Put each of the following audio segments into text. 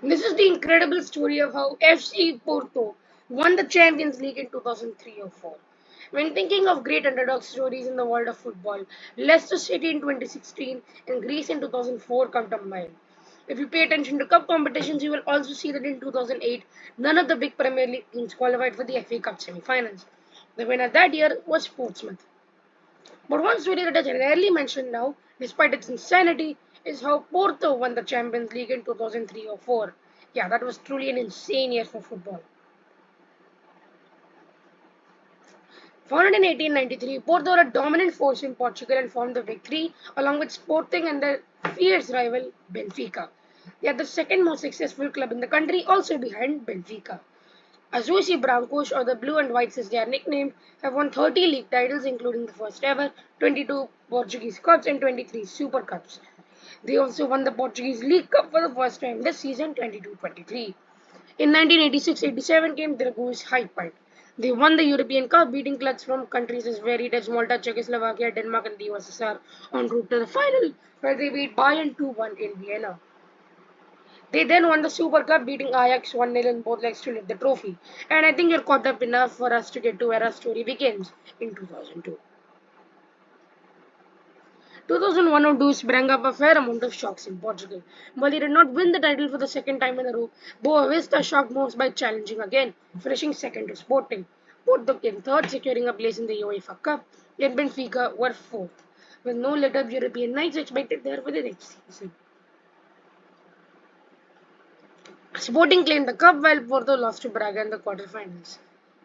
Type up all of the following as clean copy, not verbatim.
This is the incredible story of how FC Porto won the Champions League in 2003 or 4. When thinking of great underdog stories in the world of football, Leicester City in 2016 and Greece in 2004 come to mind. If you pay attention to cup competitions, you will also see that in 2008, none of the big Premier League teams qualified for the FA Cup semi-finals. The winner that year was Portsmouth. But one story that is rarely mentioned now, despite its insanity, is how Porto won the Champions League in 2003 or 4. Yeah, that was truly an insane year for football. Founded in 1893, Porto were a dominant force in Portugal and formed the Big Three, along with Sporting and their fierce rival Benfica. They are the second most successful club in the country, also behind Benfica. Azusi Brancos, or the Blue and Whites as they are nicknamed, have won 30 league titles, including the first ever, 22 Portuguese Cups, and 23 Super Cups. They also won the Portuguese League Cup for the first time this season 22-23. In 1986-87 came Drago's high point. They won the European Cup, beating clubs from countries as varied as Malta, Czechoslovakia, Denmark, and the USSR en route to the final, where they beat Bayern 2-1 in Vienna. They then won the Super Cup, beating Ajax 1-0 in both legs to lift the trophy. And I think you're caught up enough for us to get to where our story begins in 2002. 2001 sprang up a fair amount of shocks in Portugal. While they did not win the title for the second time in a row, Boa Vista shocked most by challenging again, finishing second to Sporting. Porto came third, securing a place in the UEFA Cup, and Benfica were fourth, with no let-up European nights expected there for the next season. Sporting claimed the cup while Porto lost to Braga in the quarterfinals.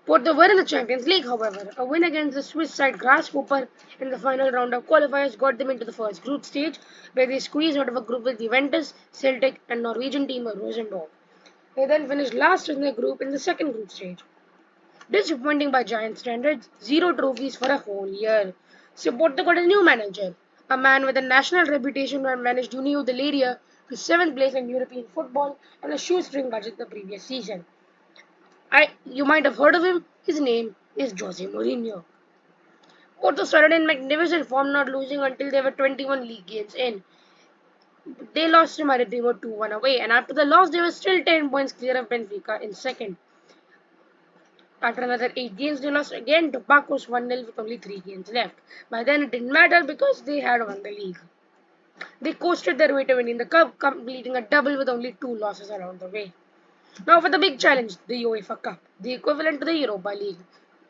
Porto were in the Champions League, however. A win against the Swiss side Grasshopper in the final round of qualifiers got them into the first group stage, where they squeezed out of a group with Juventus, Celtic, and Norwegian team Rosenborg. They then finished last in their group in the second group stage. Disappointing by giant standards, zero trophies for a whole year. So Porto got a new manager, a man with a national reputation who had managed Union Delaria to seventh place in European football on a shoestring budget the previous season. You might have heard of him. His name is Jose Mourinho. Porto started in magnificent form, not losing until they were 21 league games in. They lost to Maritimo 2-1 away, and after the loss, they were still 10 points clear of Benfica in second. After another 8 games, they lost again to Pacos 1-0 with only 3 games left. By then, it didn't matter because they had won the league. They coasted their way to winning the cup, completing a double with only 2 losses along the way. Now for the big challenge, the UEFA Cup, the equivalent to the Europa League.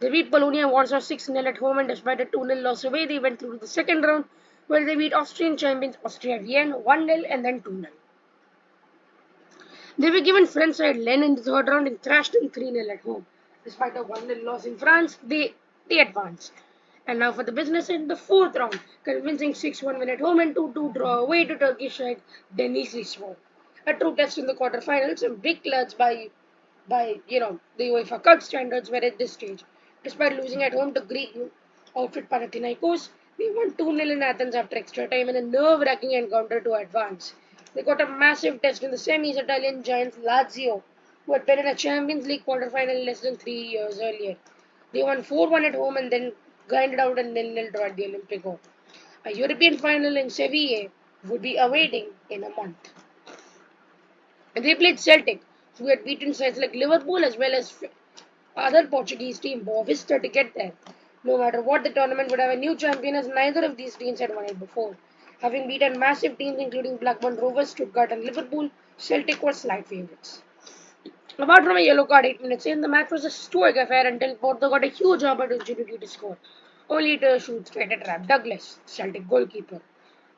They beat Polonia Warsaw 6-0 at home, and despite a 2-0 loss away, they went through to the second round where they beat Austrian champions Austria Vienna 1-0 and then 2-0. They were given French side Lens in the third round and thrashed them 3-0 at home. Despite a 1-0 loss in France, they advanced. And now for the business in the fourth round, convincing 6-1 win at home and 2-2 draw away to Turkish side Denizlispor. A true test in the quarterfinals, and big clubs by the UEFA Cup standards were at this stage. Despite losing at home to Greek outfit Panathinaikos, they won 2-0 in Athens after extra time in a nerve-wracking encounter to advance. They got a massive test in the semis. Italian giants Lazio, who had been in a Champions League quarterfinal less than 3 years earlier. They won 4-1 at home and then grinded out a 0-0 draw at the Olympico. A European final in Seville would be awaiting in a month. And they played Celtic, who had beaten sides like Liverpool as well as other Portuguese team Boa Vista to get there. No matter what, the tournament would have a new champion as neither of these teams had won it before. Having beaten massive teams including Blackburn Rovers, Stuttgart and Liverpool, Celtic were slight favourites. Apart from a yellow card 8 minutes in, the match was a stoic affair until Porto got a huge opportunity to score, only to shoot straight at Rab Douglas, Celtic goalkeeper.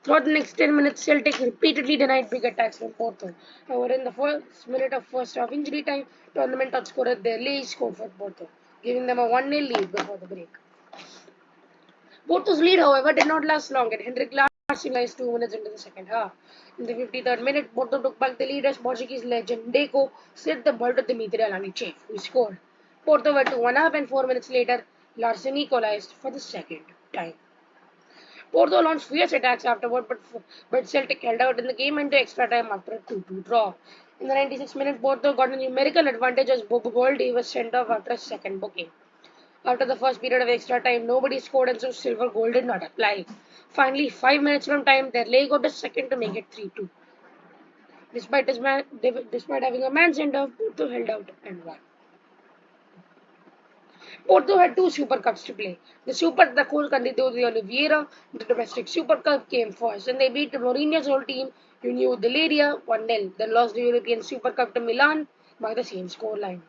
Throughout the next 10 minutes, Celtic repeatedly denied big attacks from Porto. However, in the first minute of first half injury time, tournament top scorer Delay scored for Porto, giving them a 1-0 lead before the break. Porto's lead, however, did not last long, and Henrik Larsson realized 2 minutes into the second half. In the 53rd minute, Porto took back the lead as Portuguese legend Deco slid the ball to Dimitri Alanichev, who scored. Porto were 2-1 up, and 4 minutes later, Larsson equalized for the second time. Porto launched fierce attacks afterward, but Celtic held out in the game into extra time after a 2-2 draw. In the 96th minute, Porto got a numerical advantage as Bobo Goldie was sent off after a second booking. After the first period of extra time, nobody scored and so silver goal did not apply. Finally, 5 minutes from time, their leg got a second to make it 3-2. Despite having a man center, Porto held out and won. Porto had two Super Cups to play. The Col Candido de Oliveira, the domestic Super Cup, came first, and they beat Mourinho's old team, Union de Leiria, 1-0, then lost the European Super Cup to Milan by the same scoreline.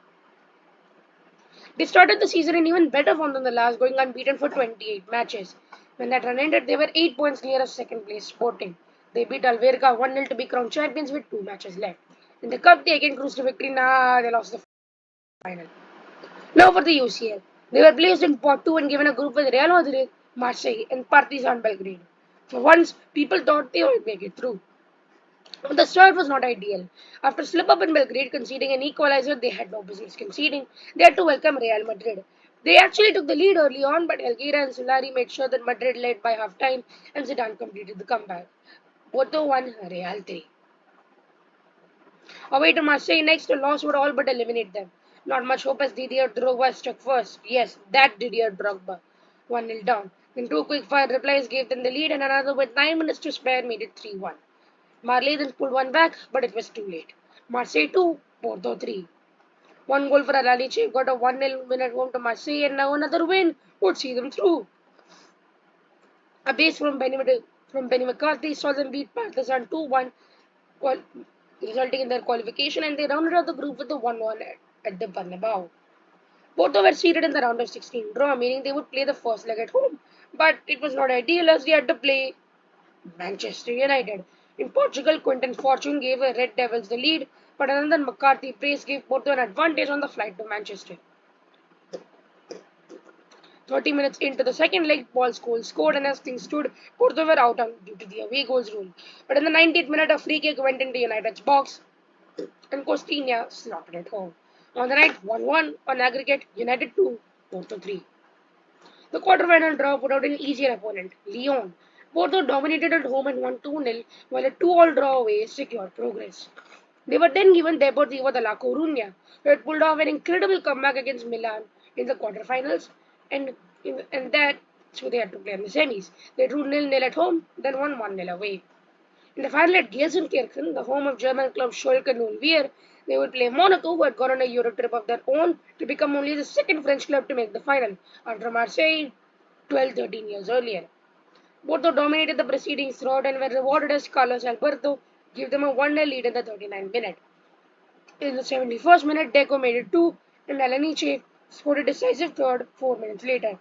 They started the season in even better form than the last, going unbeaten for 28 matches. When that run ended, they were 8 points clear of second place Sporting. They beat Alverca 1-0 to be crowned champions with 2 matches left. In the Cup, they again cruised to victory. They lost the final. Now for the UCL. They were placed in Pot 2 and given a group with Real Madrid, Marseille, and Partizan Belgrade. For once, people thought they would make it through. But the start was not ideal. After slip up in Belgrade conceding an equalizer they had no business conceding, they had to welcome Real Madrid. They actually took the lead early on, but Helguera and Solari made sure that Madrid led by half time and Zidane completed the comeback. Porto won, Real 3. Away to Marseille next, a loss would all but eliminate them. Not much hope as Didier Drogba struck first. Yes, that Didier Drogba. 1-0 down. Then two quick fire replies gave them the lead, and another with 9 minutes to spare made it 3-1. Marley then pulled one back, but it was too late. Marseille 2, Porto 3. One goal for Alaliche got a 1-0 win at home to Marseille, and now another win would see them through. A base from Benny McCarthy saw them beat Partizan 2-1, resulting in their qualification, and they rounded out the group with a 1-1 at the Bernabeu. Porto were seeded in the round of 16 draw, meaning they would play the first leg at home. But it was not ideal as they had to play Manchester United. In Portugal, Quinton Fortune gave the Red Devils the lead, but another McCarthy praise gave Porto an advantage on the flight to Manchester. 30 minutes into the second leg, Paul Scholes scored, and as things stood, Porto were out due to the away goals rule. But in the 90th minute, a free kick went into United's box, and Costinha slotted it home. On the night, 1-1 on aggregate, United 2, Porto 3. The quarter-final draw put out an easier opponent, Lyon. Porto dominated at home and won 2-0, while a 2-all draw away secured progress. They were then given Deportivo de La Coruña, who had pulled off an incredible comeback against Milan in the quarterfinals, and that so they had to play in the semis. They drew 0-0 at home, then won 1-0 away. In the final at Gelsenkirchen, the home of German club Schalke 04, they would play Monaco, who had gone on a Euro trip of their own to become only the second French club to make the final, after Marseille 12-13 years earlier. Porto dominated the proceedings throughout and were rewarded as Carlos Alberto gave them a 1-0 lead in the 39th minute. In the 71st minute, Deco made it 2, and Alaniche scored a decisive third 4 minutes later.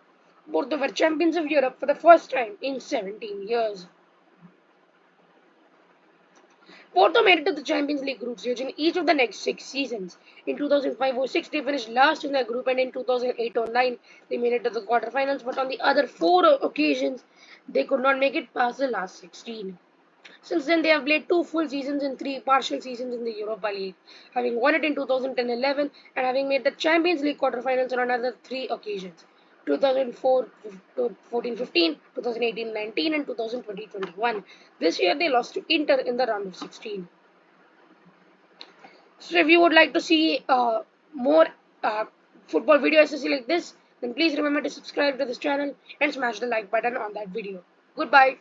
Porto were champions of Europe for the first time in 17 years. Porto made it to the Champions League group stage in each of the next 6 seasons. In 2005-06, they finished last in their group, and in 2008-09, they made it to the quarterfinals. But on the other 4 occasions, they could not make it past the last 16. Since then, they have played 2 full seasons and 3 partial seasons in the Europa League, having won it in 2010-11 and having made the Champions League quarterfinals on another 3 occasions. 2004 14-15, 2018-19, and 2020-21. This year they lost to Inter in the round of 16. So if you would like to see more football video SSC like this, then please remember to subscribe to this channel and smash the like button on that video. Goodbye.